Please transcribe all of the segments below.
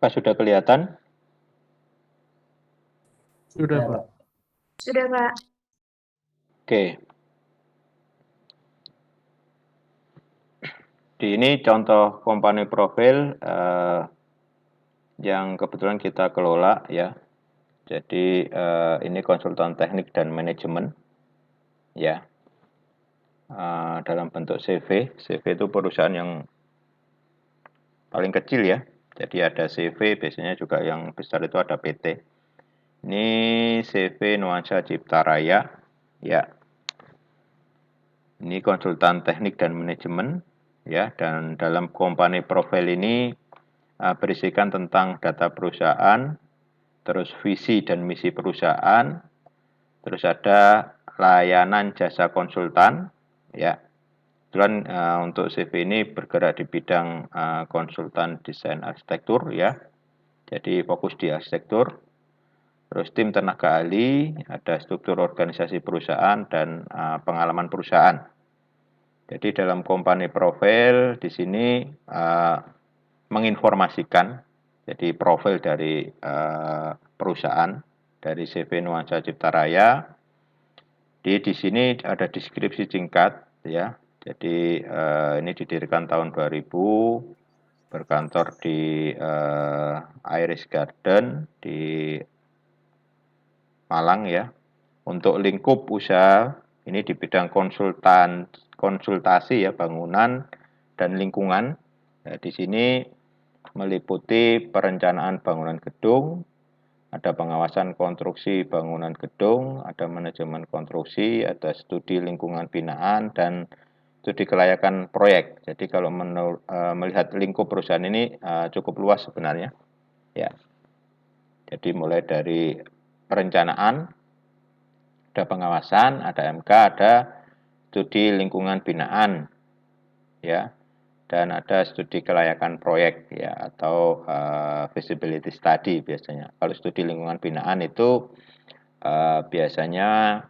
Apakah sudah kelihatan? Sudah, Pak. Sudah, Pak. Oke. Di ini contoh company profile yang kebetulan kita kelola ya. Jadi ini konsultan teknik dan manajemen ya. Dalam bentuk CV. CV itu perusahaan yang paling kecil ya. Jadi ada CV, biasanya juga yang besar itu ada PT. Ini CV Nuansa Cipta Raya ya. Ini konsultan teknik dan manajemen ya, dan dalam company profile ini berisikan tentang data perusahaan, terus visi dan misi perusahaan, terus ada layanan jasa konsultan ya. Kebetulan untuk CV ini bergerak di bidang konsultan desain arsitektur ya. Jadi fokus di arsitektur. Terus tim tenaga ahli, ada struktur organisasi perusahaan dan pengalaman perusahaan. Jadi dalam company profile di sini menginformasikan, jadi profil dari perusahaan dari CV Nuansa Cipta Raya. Di sini ada deskripsi singkat ya. Jadi ini didirikan tahun 2000, berkantor di Iris Garden di Malang ya. Untuk lingkup usaha ini di bidang konsultasi ya, bangunan dan lingkungan. Ya, di sini meliputi perencanaan bangunan gedung, ada pengawasan konstruksi bangunan gedung, ada manajemen konstruksi, ada studi lingkungan binaan, dan studi kelayakan proyek. Jadi kalau melihat lingkup perusahaan ini cukup luas sebenarnya. Ya. Jadi mulai dari perencanaan, ada pengawasan, ada MK, ada studi lingkungan binaan, ya, dan ada studi kelayakan proyek, ya, atau feasibility study biasanya. Kalau studi lingkungan binaan itu biasanya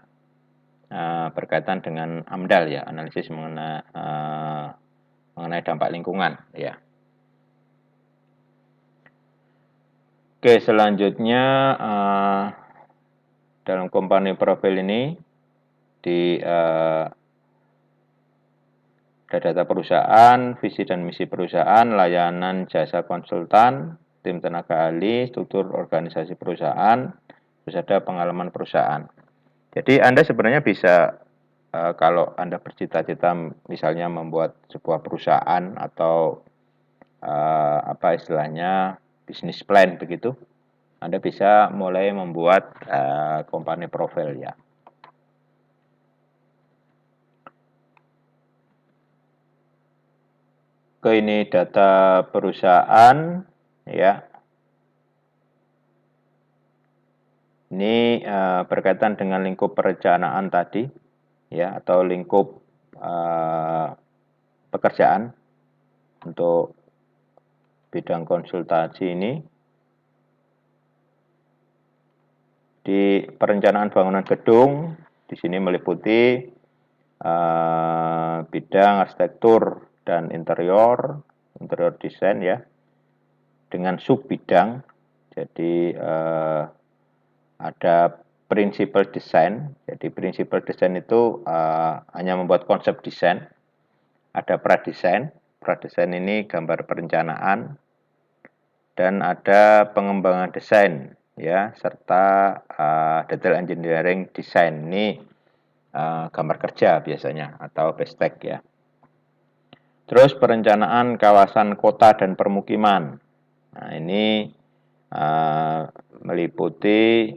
berkaitan dengan AMDAL, ya, analisis mengenai dampak lingkungan, ya. Oke, selanjutnya dalam company profile ini di ada data perusahaan, visi dan misi perusahaan, layanan jasa konsultan, tim tenaga ahli, struktur organisasi perusahaan, terus ada pengalaman perusahaan. Jadi Anda sebenarnya bisa kalau Anda bercita-cita misalnya membuat sebuah perusahaan atau apa istilahnya bisnis plan begitu, Anda bisa mulai membuat company profile ya. Ini data perusahaan ya. Ini berkaitan dengan lingkup perencanaan tadi ya, atau lingkup pekerjaan untuk bidang konsultasi ini. Di perencanaan bangunan gedung di sini meliputi bidang arsitektur dan interior desain ya, dengan sub bidang. Jadi ada principal design. Jadi principal design itu hanya membuat konsep desain. Ada pradesain. Pradesain ini gambar perencanaan. Dan ada pengembangan desain ya, serta detail engineering design. Ini gambar kerja biasanya atau bestek ya. Terus perencanaan kawasan kota dan permukiman. Nah, ini meliputi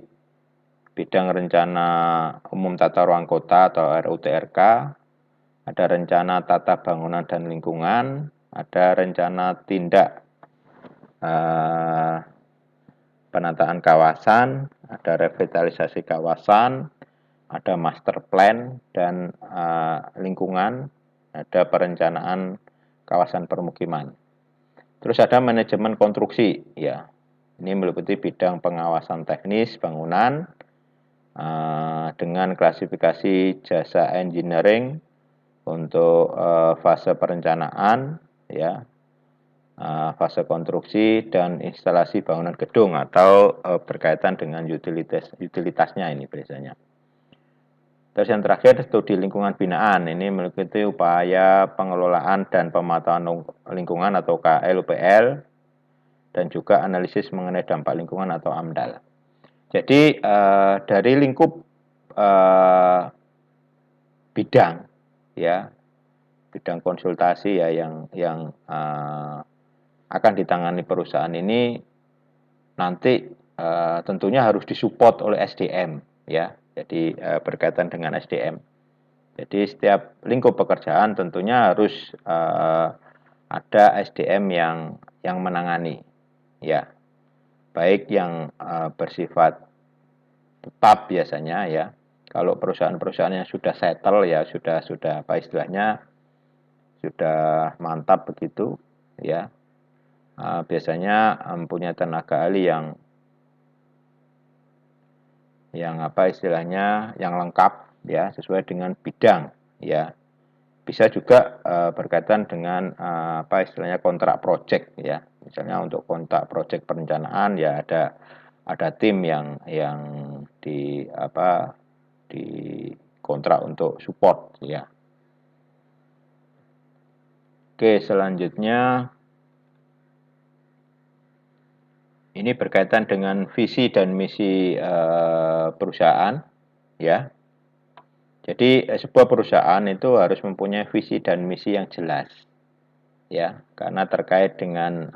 bidang rencana umum tata ruang kota atau RUTRK, ada rencana tata bangunan dan lingkungan, ada rencana tindak penataan kawasan, ada revitalisasi kawasan, ada master plan dan lingkungan, ada perencanaan kawasan permukiman. Terus ada manajemen konstruksi, ya. Ini meliputi bidang pengawasan teknis bangunan dengan klasifikasi jasa engineering untuk fase perencanaan, ya. fase konstruksi dan instalasi bangunan gedung atau berkaitan dengan utilitasnya ini biasanya. Terus yang terakhir studi lingkungan binaan, ini meliputi upaya pengelolaan dan pemantauan lingkungan atau KLUPL dan juga analisis mengenai dampak lingkungan atau AMDAL. Jadi dari lingkup bidang ya, bidang konsultasi ya yang akan ditangani perusahaan ini nanti tentunya harus disupport oleh SDM ya. Jadi berkaitan dengan SDM. Jadi setiap lingkup pekerjaan tentunya harus ada SDM yang menangani ya. Baik yang bersifat tetap biasanya ya. Kalau perusahaan-perusahaan yang sudah settle ya sudah apa istilahnya sudah mantap begitu ya. Biasanya punya tenaga ahli yang apa istilahnya yang lengkap ya sesuai dengan bidang ya. Bisa juga berkaitan dengan apa istilahnya kontrak project ya. Misalnya untuk kontrak project perencanaan ya ada tim yang di apa di kontrak untuk support ya. Oke, selanjutnya ini berkaitan dengan visi dan misi perusahaan ya. Jadi sebuah perusahaan itu harus mempunyai visi dan misi yang jelas ya, karena terkait dengan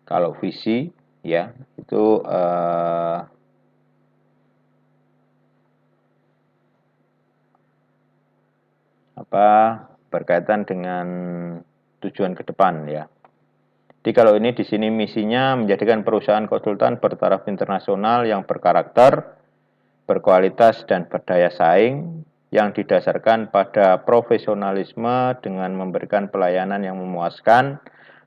kalau visi ya itu apa berkaitan dengan tujuan ke depan ya. Jadi kalau ini di sini misinya menjadikan perusahaan konsultan bertaraf internasional yang berkarakter, berkualitas dan berdaya saing yang didasarkan pada profesionalisme dengan memberikan pelayanan yang memuaskan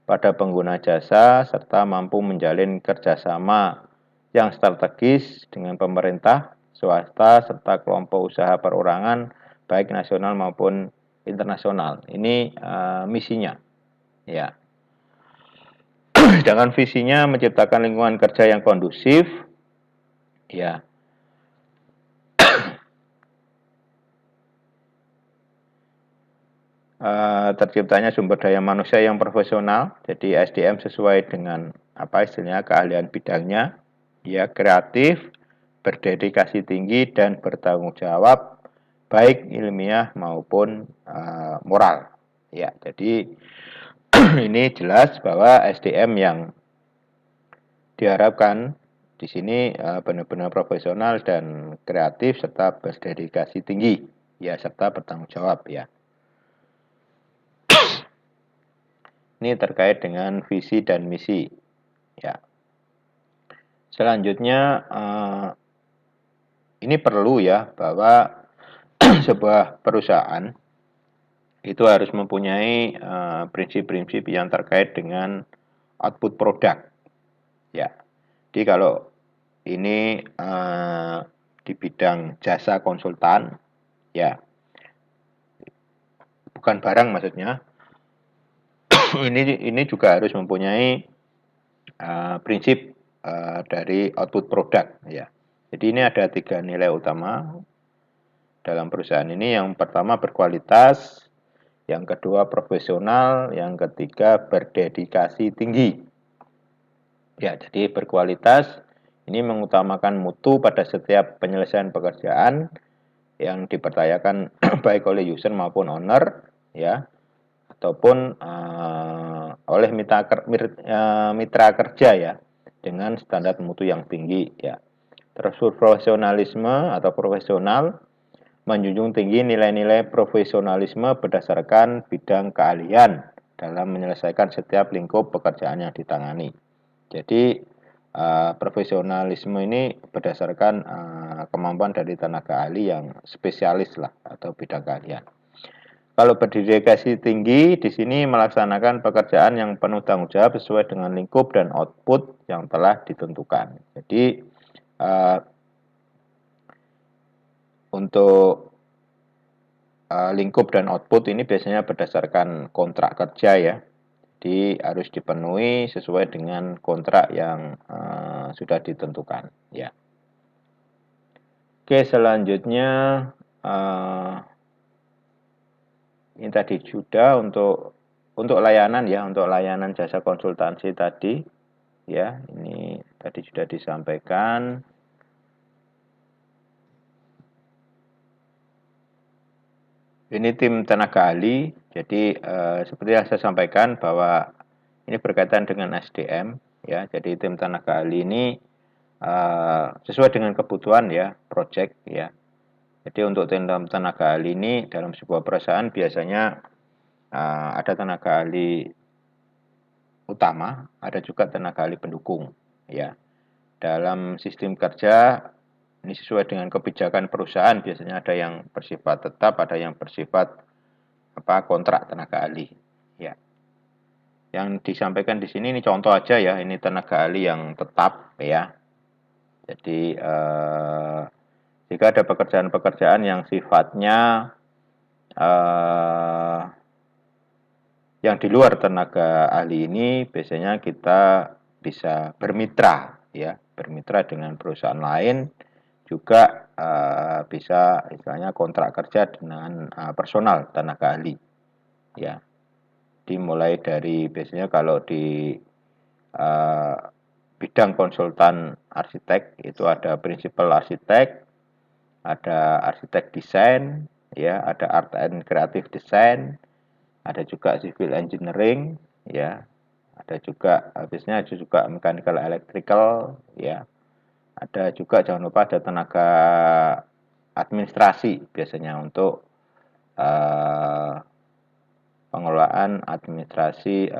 pada pengguna jasa serta mampu menjalin kerjasama yang strategis dengan pemerintah, swasta, serta kelompok usaha perorangan baik nasional maupun internasional. Ini misinya ya. Sedangkan visinya menciptakan lingkungan kerja yang kondusif ya, terciptanya sumber daya manusia yang profesional, jadi SDM sesuai dengan apa istilahnya keahlian bidangnya, ya kreatif, berdedikasi tinggi dan bertanggung jawab baik ilmiah maupun moral. Ya, jadi ini jelas bahwa SDM yang diharapkan di sini benar-benar profesional dan kreatif serta berdedikasi tinggi, ya serta bertanggung jawab ya. Ini terkait dengan visi dan misi. Ya. Selanjutnya ini perlu ya bahwa sebuah perusahaan itu harus mempunyai prinsip-prinsip yang terkait dengan output produk. Ya. Jadi kalau ini di bidang jasa konsultan, ya bukan barang maksudnya. ini juga harus mempunyai prinsip dari output produk ya. Jadi ini ada 3 nilai utama dalam perusahaan ini. Yang pertama berkualitas, yang kedua profesional, yang ketiga berdedikasi tinggi. Ya, jadi berkualitas ini mengutamakan mutu pada setiap penyelesaian pekerjaan yang dipercayakan baik oleh user maupun owner ya, ataupun oleh mitra kerja ya dengan standar mutu yang tinggi ya. Terus profesionalisme atau profesional menjunjung tinggi nilai-nilai profesionalisme berdasarkan bidang keahlian dalam menyelesaikan setiap lingkup pekerjaan yang ditangani. Jadi profesionalisme ini berdasarkan kemampuan dari tenaga ahli yang spesialis lah atau bidang keahlian. Kalau berdedikasi tinggi di sini melaksanakan pekerjaan yang penuh tanggung jawab sesuai dengan lingkup dan output yang telah ditentukan. Jadi untuk lingkup dan output ini biasanya berdasarkan kontrak kerja ya. Jadi harus dipenuhi sesuai dengan kontrak yang sudah ditentukan ya. Oke, selanjutnya ini tadi sudah untuk layanan ya, untuk layanan jasa konsultansi tadi ya, ini tadi sudah disampaikan. Ini tim tenaga ahli, jadi seperti yang saya sampaikan bahwa ini berkaitan dengan SDM ya, jadi tim tenaga ahli ini sesuai dengan kebutuhan ya, project ya. Jadi untuk tim tenaga ahli ini dalam sebuah perusahaan biasanya ada tenaga ahli utama, ada juga tenaga ahli pendukung ya. Dalam sistem kerja ini sesuai dengan kebijakan perusahaan, biasanya ada yang bersifat tetap, ada yang bersifat kontrak tenaga ahli ya. Yang disampaikan di sini ini contoh aja ya, ini tenaga ahli yang tetap ya. Jadi jika ada pekerjaan-pekerjaan yang sifatnya yang di luar tenaga ahli ini, biasanya kita bisa bermitra ya, bermitra dengan perusahaan lain, juga bisa istilahnya kontrak kerja dengan personal tenaga ahli ya. Dimulai dari biasanya kalau di bidang konsultan arsitek itu ada prinsipal arsitek, ada arsitek desain ya, ada art and creative design, ada juga civil engineering ya, ada juga biasanya juga mechanical electrical ya, ada juga jangan lupa ada tenaga administrasi biasanya untuk pengelolaan administrasi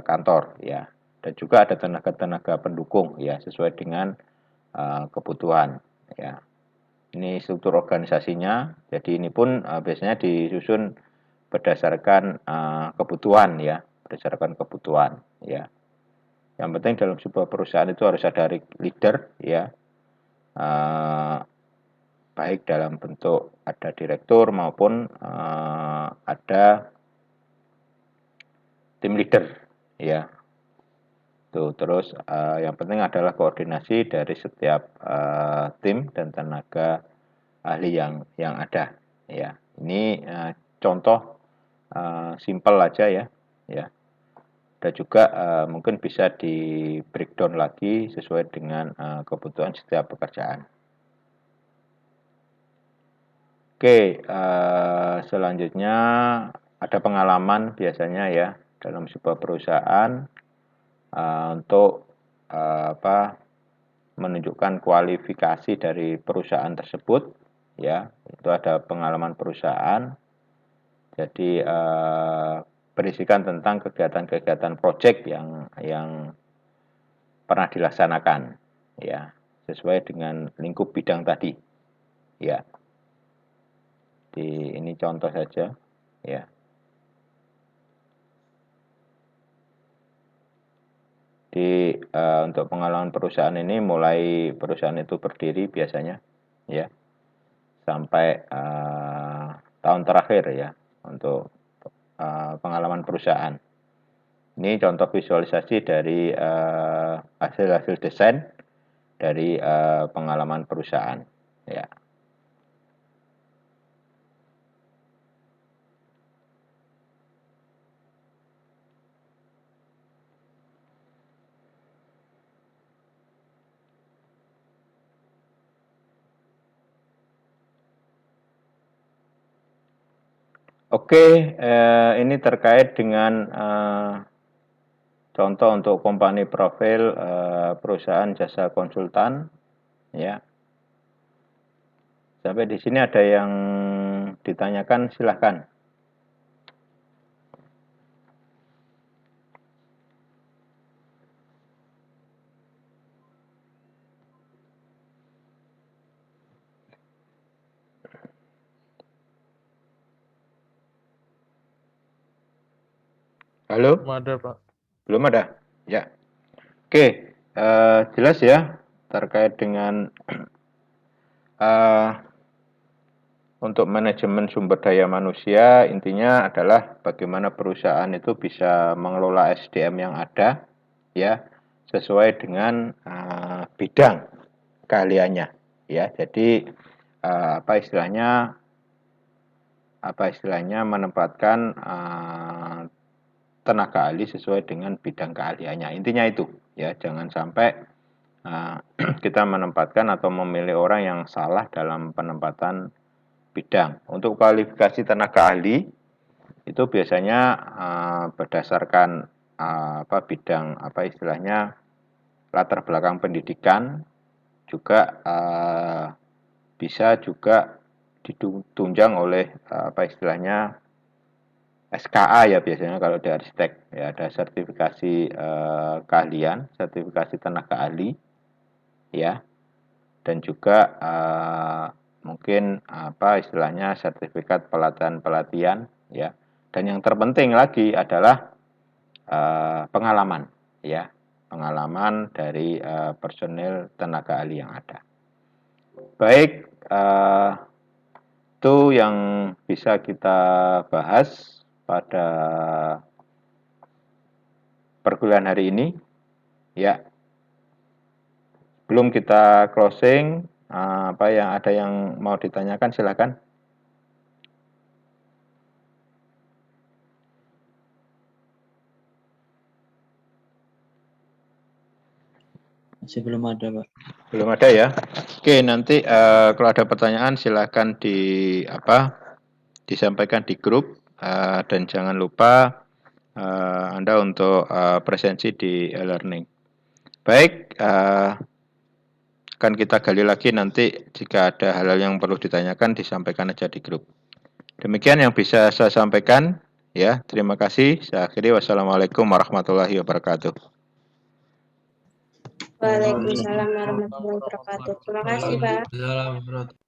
kantor ya, dan juga ada tenaga-tenaga pendukung ya sesuai dengan kebutuhan ya. Ini struktur organisasinya, jadi ini pun biasanya disusun berdasarkan kebutuhan ya, berdasarkan kebutuhan ya. Yang penting dalam sebuah perusahaan itu harus ada leader ya, baik dalam bentuk ada direktur maupun ada tim leader ya. Tuh, terus yang penting adalah koordinasi dari setiap tim dan tenaga ahli yang ada ya. Ini contoh simple aja ya. Ya. Dan juga mungkin bisa di breakdown lagi sesuai dengan kebutuhan setiap pekerjaan. Oke, selanjutnya ada pengalaman biasanya ya dalam sebuah perusahaan untuk menunjukkan kualifikasi dari perusahaan tersebut ya, itu ada pengalaman perusahaan. Jadi berisikan tentang kegiatan-kegiatan proyek yang pernah dilaksanakan ya, sesuai dengan lingkup bidang tadi ya. Ini contoh saja ya. Untuk pengalaman perusahaan ini mulai perusahaan itu berdiri biasanya ya sampai tahun terakhir ya untuk pengalaman perusahaan. Ini contoh visualisasi dari hasil-hasil desain dari pengalaman perusahaan ya. Oke, ini terkait dengan contoh untuk company profil perusahaan jasa konsultan ya. Sampai di sini ada yang ditanyakan, silahkan. Halo? Belum ada, Pak. Belum ada? Ya. Oke, jelas ya terkait dengan untuk manajemen sumber daya manusia, intinya adalah bagaimana perusahaan itu bisa mengelola SDM yang ada, ya, sesuai dengan bidang keahliannya, ya. Jadi apa istilahnya menempatkan tenaga ahli sesuai dengan bidang keahliannya. Intinya itu, ya, jangan sampai kita menempatkan atau memilih orang yang salah dalam penempatan bidang. Untuk kualifikasi tenaga ahli itu biasanya berdasarkan bidang latar belakang pendidikan, juga bisa juga ditunjang oleh SKA, ya, biasanya kalau di arsitek, ya, ada sertifikasi keahlian, sertifikasi tenaga ahli, ya, dan juga mungkin sertifikat pelatihan, ya. Dan yang terpenting lagi adalah pengalaman, ya, pengalaman dari personil tenaga ahli yang ada. Baik, itu yang bisa kita bahas pada perkuliahan hari ini, ya. Belum kita closing, ada yang mau ditanyakan, silakan. Masih belum ada, Pak. Belum ada, ya. Oke, nanti kalau ada pertanyaan silakan disampaikan di grup, dan jangan lupa Anda untuk presensi di e-learning. Baik, akan kita gali lagi nanti jika ada hal-hal yang perlu ditanyakan, disampaikan aja di grup. Demikian yang bisa saya sampaikan, ya. Terima kasih. Saya akhiri, wassalamualaikum warahmatullahi wabarakatuh. Waalaikumsalam warahmatullahi wabarakatuh. Terima kasih, Pak.